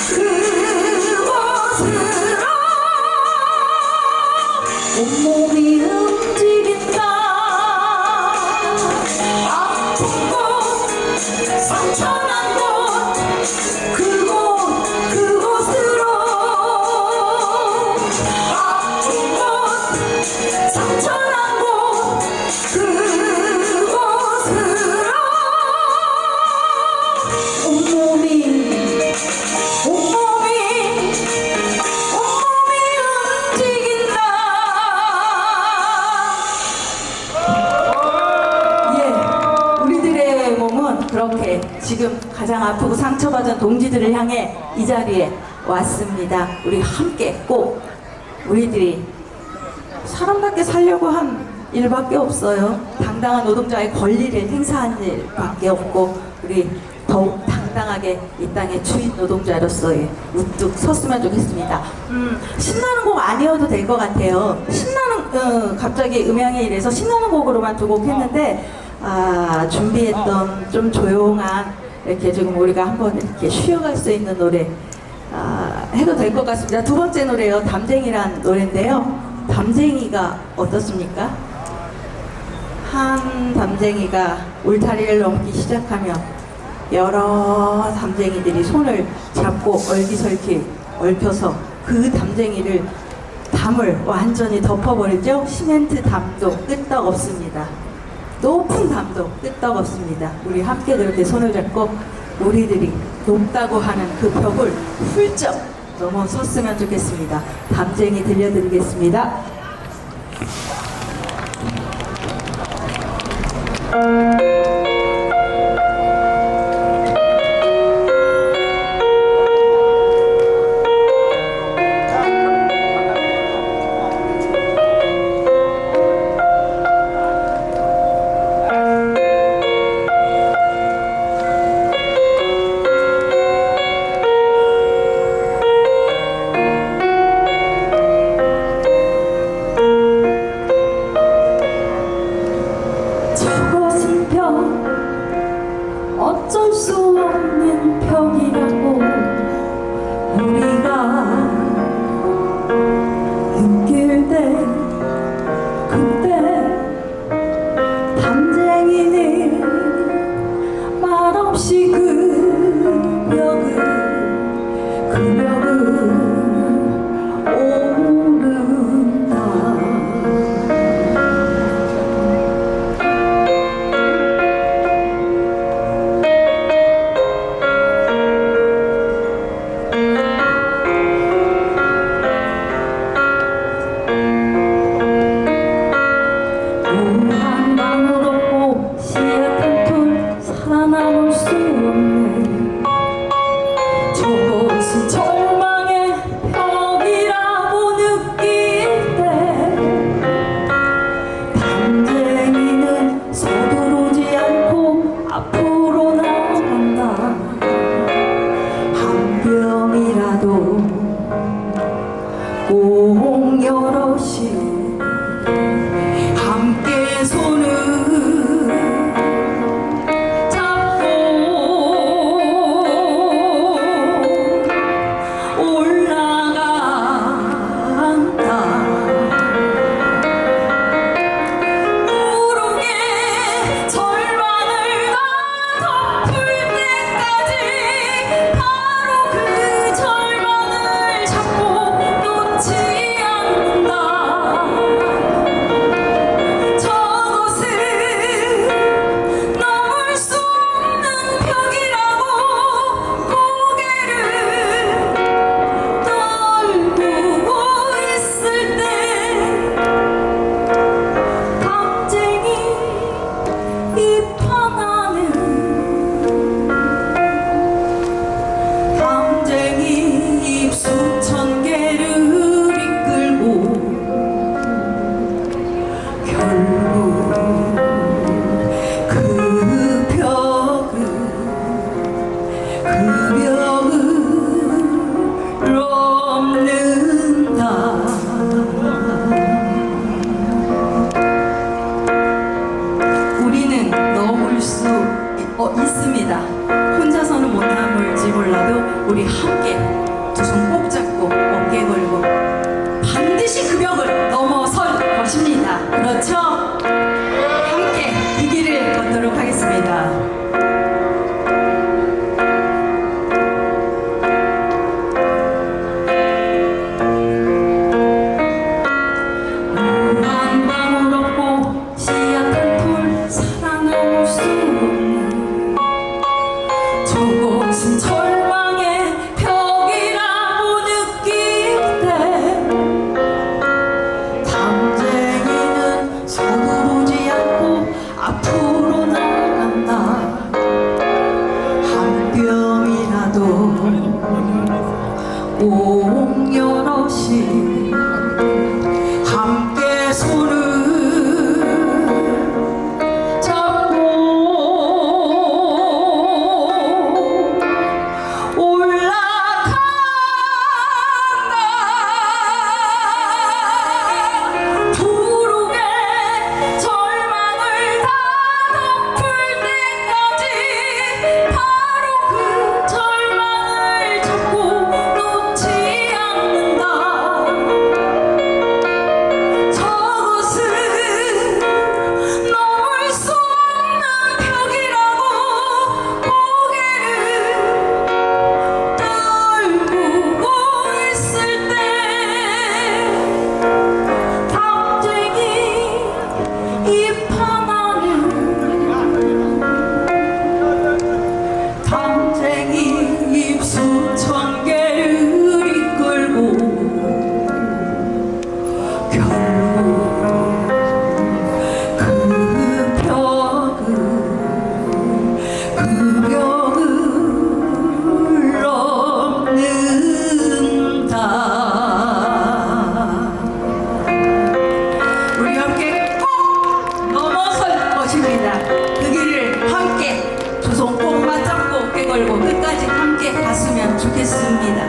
그곳으로. 온몸이 움직인다. 아픈 곳, 상처난 곳, 그곳으로. 아픈 곳, 상처난 곳, 그곳으로. 온몸이 움직인다. 예, 우리들의 몸은 그렇게 지금 가장 아프고 상처받은 동지들을 향해 이 자리에 왔습니다. 우리 함께 꼭 우리들이 사람답게 살려고 한 일밖에 없어요. 당당한 노동자의 권리를 행사한 일밖에 없고, 우리 더욱 당당하게 이 땅의 주인 노동자로서의 우뚝 섰으면 좋겠습니다. 신나는 곡 아니어도 될 것 같아요. 갑자기 음향이 이래서 신나는 곡으로만 두 곡 했는데, 준비했던 좀 조용한, 이렇게 지금 우리가 한번 이렇게 쉬어갈 수 있는 노래 해도 될 것 같습니다. 두 번째 노래요. 담쟁이란 노래인데요. 담쟁이가 어떻습니까? 한 담쟁이가 울타리를 넘기 시작하면 여러 담쟁이들이 손을 잡고 얼기설기 얽혀서 그 담쟁이를 담을 완전히 덮어버리죠. 시멘트 담도 끄떡없습니다. 높은 담도 끄떡없습니다. 우리 함께 그렇게 손을 잡고 우리들이 높다고 하는 그 벽을 훌쩍 넘어섰으면 좋겠습니다. 담쟁이 들려드리겠습니다. 결국 그 벽을 넘는다. 우리는 넘을 수 있습니다. 혼자서는 못 넘을지 몰라도 우리 함께 두 손 꼭 잡고 어깨 걸고 반드시 그 벽을 넘어설 것입니다. 그렇죠? 함께 이 길을 걷도록 하겠습니다. 한 방울 없고 씨앗 한 톨 살아남을 수 없는 저곳은 절망의 벽이라고 느낄 때 담쟁이는 서두르지 않고 앞으로 나간다. 한 뼘이라도 옹여럿이 함께 손을 잡고 올라간다. 푸르게 절망을 다 덮을 때까지 바로 그 절망을 잡고 놓지 않는다. 저것은 넘을 수 없는 벽이라고 고개를 떨구고 있을 때 담쟁이 잎 하나는 담쟁이 잎 수천 개를 이끌고 결국 그 벽을 넘는다. 우리 함께 꼭 넘어설 것입니다. 그 길을 함께 두 손 꼭 맞잡고 어깨 걸고 끝까지 함께 갔으면 좋겠습니다.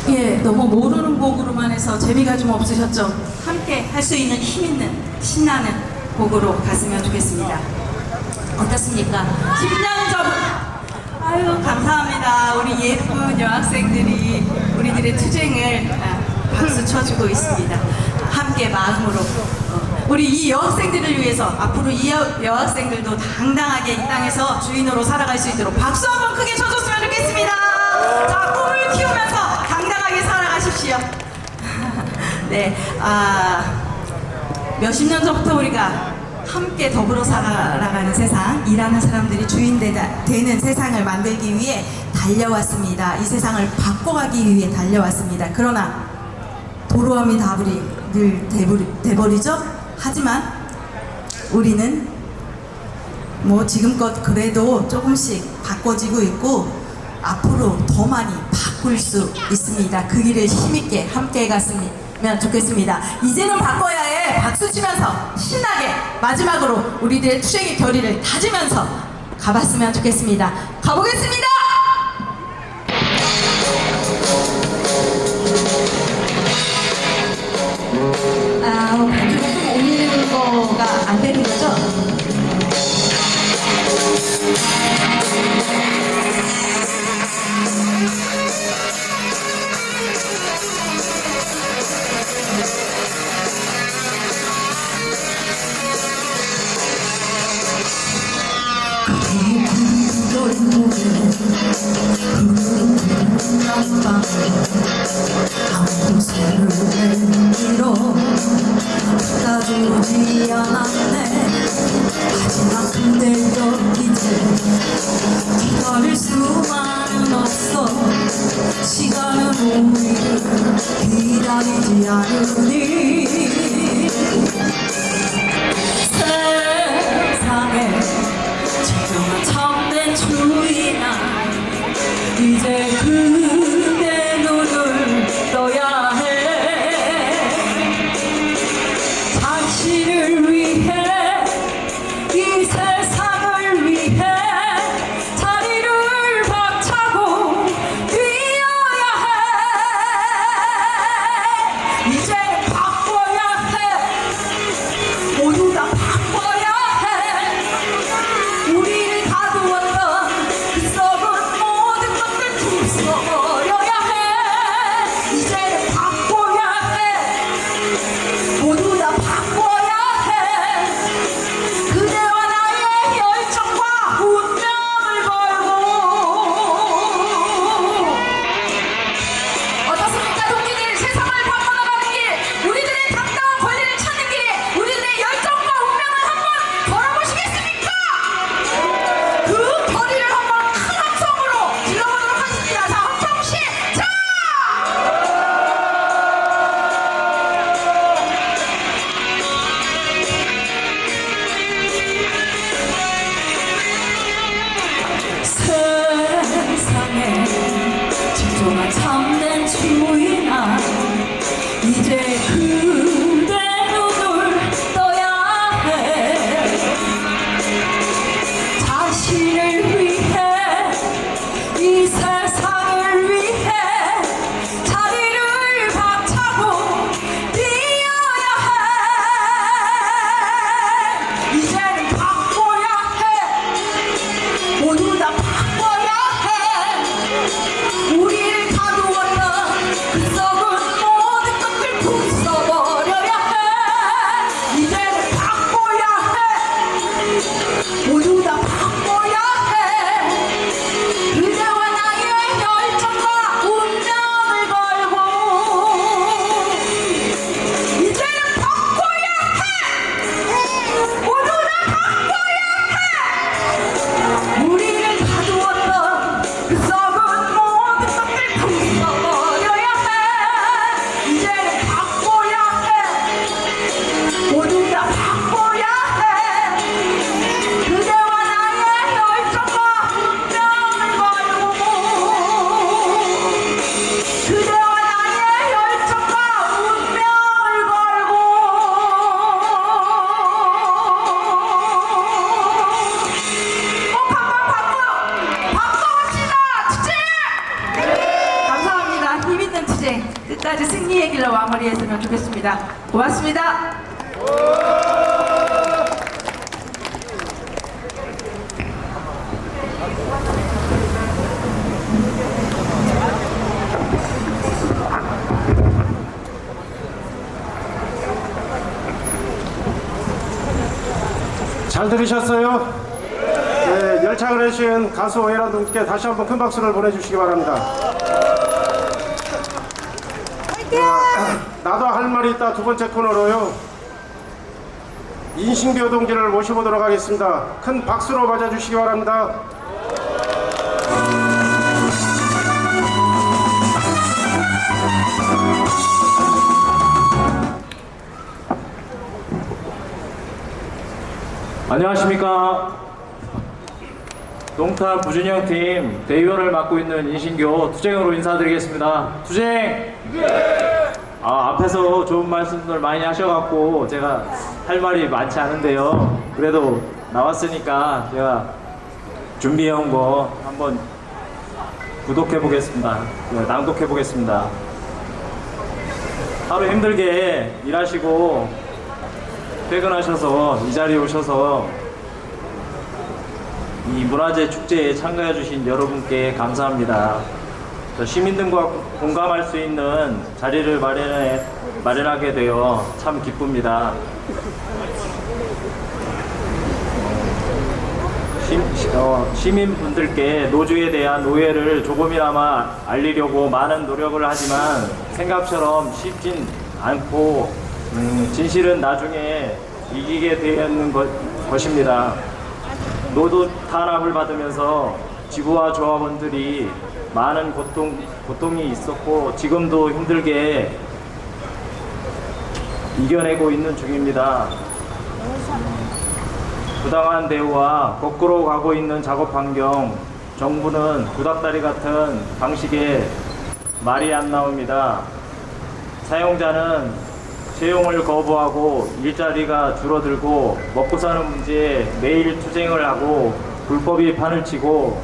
예, 너무 모르는 곡으로만 해서 재미가 좀 없으셨죠? 함께 할 수 있는 힘 있는 신나는 곡으로 갔으면 좋겠습니다. 어떻습니까? 10년 전 아유 감사합니다. 우리 예쁜 여학생들이 우리들의 투쟁을 박수 쳐주고 있습니다. 함께 마음으로 우리 이 여학생들을 위해서 앞으로 이 여학생들도 당당하게 이 땅에서 주인으로 살아갈 수 있도록 박수 한번 크게 쳐줬으면 좋겠습니다. 자, 꿈을 키우면서 당당하게 살아가십시오. 네, 몇십 년 전부터 우리가 함께 더불어 살아가는 세상, 일하는 사람들이 주인 되는 세상을 만들기 위해 달려왔습니다. 이 세상을 바꿔가기 위해 달려왔습니다. 그러나 도로함이 늘 돼버리죠? 하지만 우리는 뭐 지금껏 그래도 조금씩 바꿔지고 있고 앞으로 더 많이 바꿀 수 있습니다. 그 길을 힘있게 함께 갔으면 좋겠습니다. 이제는 바꿔야 해. 박수 치면서 신나게 마지막으로 우리들의 투쟁의 결의를 다지면서 가봤으면 좋겠습니다. 가보겠습니다. 반주가 좀 올리는 거가 안 되는 거죠? 아무도 손을 내밀어 받아주지 않았네. 하지만 그대여 이제 기다릴 수만은 없어. 시간은 우리를 기다리지 않으니 세상에 주인아 이제 그대 눈을 떠야 해 당신을 위해 이 세상을 위해 자리를 박차고 뛰어야 해 이제 바꿔야 해 모두 다 바꿔야 해 우리를 가두었던 그 썩은 모든 것들 부숴버려야 해 이제는 바꿔야 해 모두 다 바꿔야 해 그대와 나의 열정과 운명을 걸고 어떻습니까 동지들 세상을 바꿔나가는 길 우리들의 당당한 권리를 찾는 길에 우리들의 열정과 운명을 한번 걸어보시겠습니까? 그 거리를 한번 큰 함성으로 질러보도록 하겠습니다. 자, 함성 시작! 세상에 진정한 참된 주인아 이제 그대 눈을 떠야 해 자신을 위해 이 세상을 위해 자리를 박차고 뛰어야 해 이제는 바꿔야 해 모두 다 바꿔야 해 우리를 가두었던 그 썩은 모든 것들 부숴버려야 해 이제는 바꿔야 해 모두 다 바꿔야 해 그대와 나의 열정과 운명을 걸고 이제는 바꿔야 해 모두 다 바꿔야 해 우리를 가두었던 그 썩은 모든 것들 부숴버려야 해 이제는 바꿔야 해 모두 다 바꿔야 해 그대와 나의 열정과 운명을 걸고 그대와 나의 열정과 운명을 걸고 꼭 한번 바꿔봅시다 투쟁! 감사합니다. 힘있는 투쟁 끝까지 승리의 길로 마무리했으면 좋겠습니다. 고맙습니다. 잘 들으셨어요? 네, 열창을 해주신 가수 오해란 동지께 다시 한번 큰 박수를 보내주시기 바랍니다. 나도 할 말이 있다 두 번째 코너로요. 인신교 동지를 모셔보도록 하겠습니다. 큰 박수로 맞아주시기 바랍니다. 안녕하십니까. 동탄 부진영팀 대위원을 맡고 있는 인신교 투쟁으로 인사드리겠습니다. 투쟁! 앞에서 좋은 말씀들 많이 하셔갖고 제가 할 말이 많지 않은데요. 그래도 나왔으니까 제가 준비해온 거 한번 구독해보겠습니다. 낭독해보겠습니다. 하루 힘들게 일하시고 퇴근하셔서 이 자리에 오셔서 이 문화재 축제에 참가해주신 여러분께 감사합니다. 저 시민들과 공감할 수 있는 자리를 마련하게 되어 참 기쁩니다. 시민분들께 노조에 대한 오해를 조금이나마 알리려고 많은 노력을 하지만 생각처럼 쉽진 않고 진실은 나중에 이기게 되는 것입니다. 노조 탄압을 받으면서 지부와 조합원들이 많은 고통이 있었고 지금도 힘들게 이겨내고 있는 중입니다. 부당한 대우와 거꾸로 가고 있는 작업 환경, 정부는 구닥다리 같은 방식에 말이 안 나옵니다. 사용자는 채용을 거부하고 일자리가 줄어들고 먹고 사는 문제에 매일 투쟁을 하고 불법이 판을 치고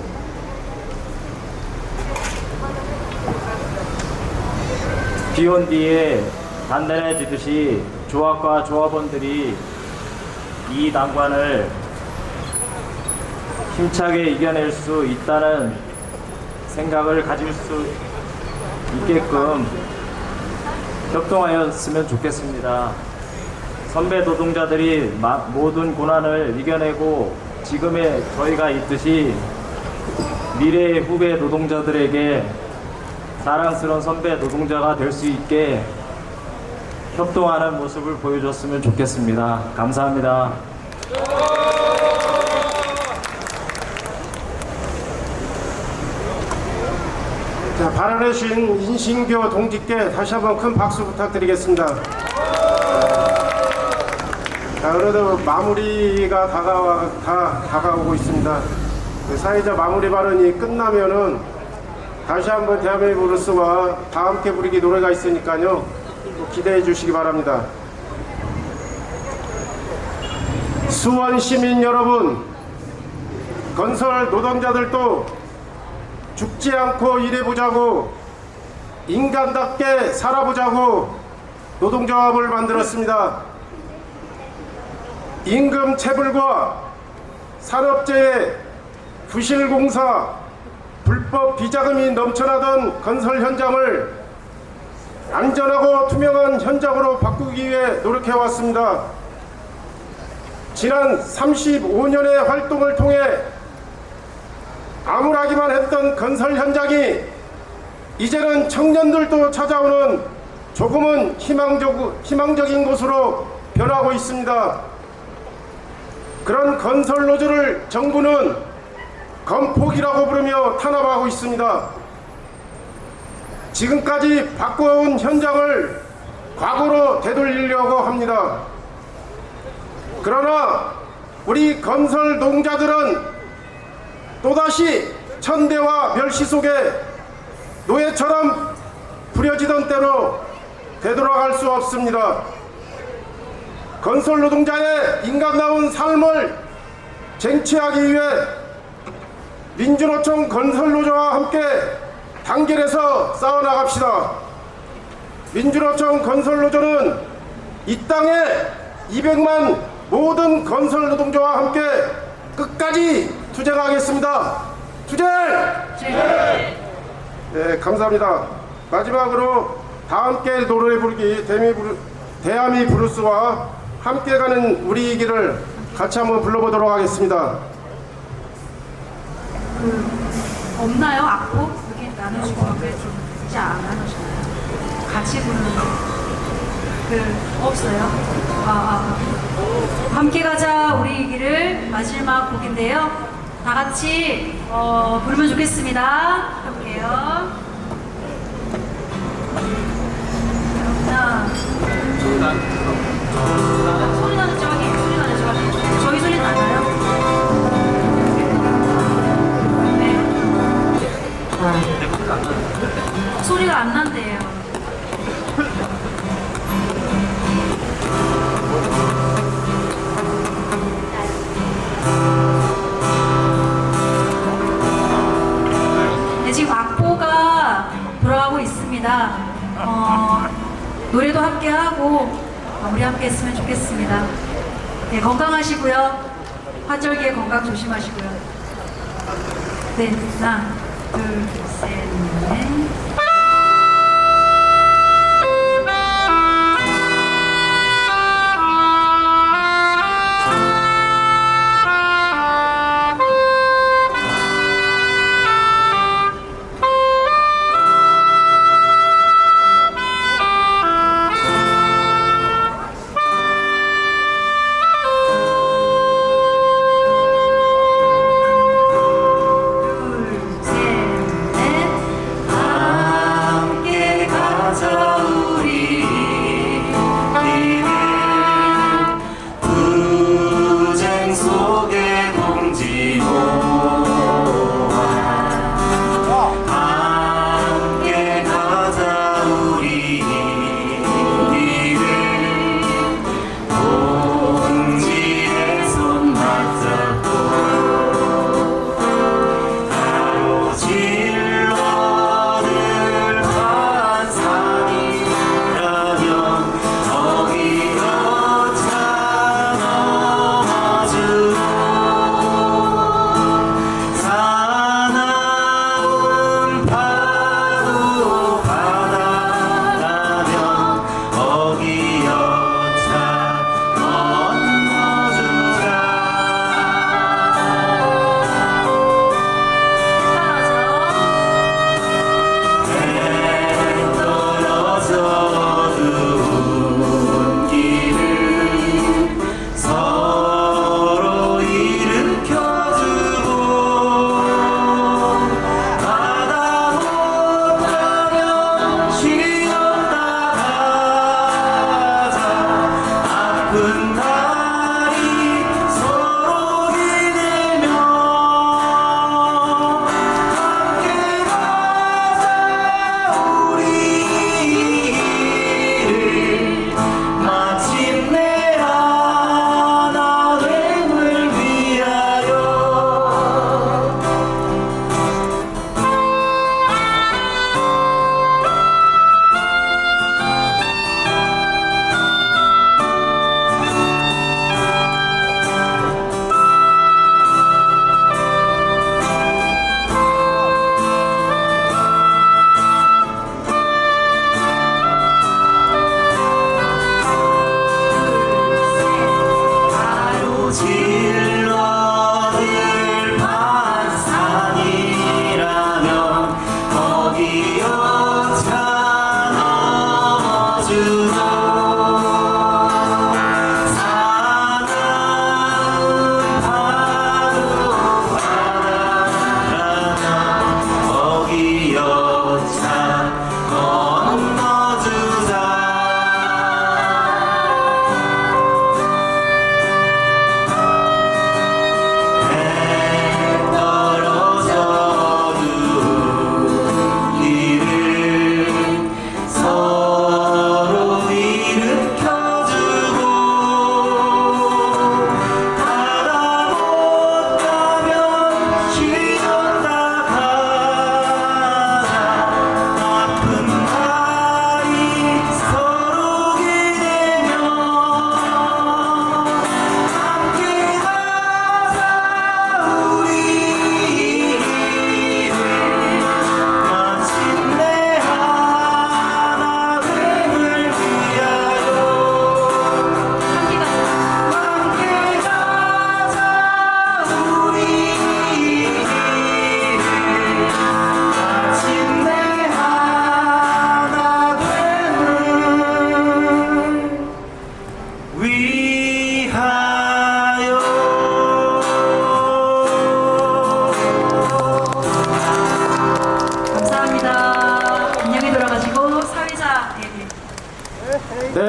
비온 뒤에 단단해지듯이 조합과 조합원들이 이 난관을 힘차게 이겨낼 수 있다는 생각을 가질 수 있게끔 협동하였으면 좋겠습니다. 선배 노동자들이 모든 고난을 이겨내고 지금의 저희가 있듯이 미래의 후배 노동자들에게 사랑스러운 선배 노동자가 될 수 있게 협동하는 모습을 보여줬으면 좋겠습니다. 감사합니다. 자, 발언해 주신 인신교 동지께 다시 한번 큰 박수 부탁드리겠습니다. 자, 그래도 마무리가 다가오고 있습니다. 그 사회자 마무리 발언이 끝나면은 다시 한번 대한민국 브루스와 다 함께 부르기 노래가 있으니까요. 기대해 주시기 바랍니다. 수원 시민 여러분, 건설 노동자들도 죽지 않고 일해보자고, 인간답게 살아보자고 노동조합을 만들었습니다. 임금 체불과 산업재해, 부실공사, 불법 비자금이 넘쳐나던 건설 현장을 안전하고 투명한 현장으로 바꾸기 위해 노력해왔습니다. 지난 35년의 활동을 통해 암울하기만 했던 건설 현장이 이제는 청년들도 찾아오는 조금은 희망적인 곳으로 변하고 있습니다. 그런 건설 노조를 정부는 건폭이라고 부르며 탄압하고 있습니다. 지금까지 바꿔온 현장을 과거로 되돌리려고 합니다. 그러나 우리 건설 노동자들은 또다시 천대와 멸시 속에 노예처럼 부려지던 때로 되돌아갈 수 없습니다. 건설 노동자의 인간다운 삶을 쟁취하기 위해 민주노총 건설노조와 함께 단결해서 싸워나갑시다. 민주노총 건설노조는 이 땅에 200만 모든 건설 노동자와 함께 끝까지 투쟁하겠습니다. 투쟁! 네, 감사합니다. 마지막으로 다 함께 노래 부르기 대하미 브루스와 함께 가는 우리 이 길을 같이 한번 불러보도록 하겠습니다. 없나요? 악보? 이렇게 나누시고 좀 이제 안 나누시나요? 같이 부르는 없어요? 함께 가자 우리 이 길을 마지막 곡인데요. 다 같이 부르면 좋겠습니다. 해볼게요. 소리 나는 쪽 확인, 소리 나는 쪽 확인. 저희 소리 나나요? 소리가 안 난대요. 네, 지금 악보가 돌아가고 있습니다. 노래도 함께 하고 우리 함께 했으면 좋겠습니다. 네, 건강하시고요. 화절기에 건강 조심하시고요. 네, 하나, 둘, 셋, 넷. 아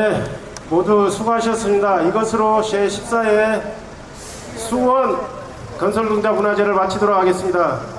네, 모두 수고하셨습니다. 이것으로 제14회 수원 건설동자 문화제를 마치도록 하겠습니다.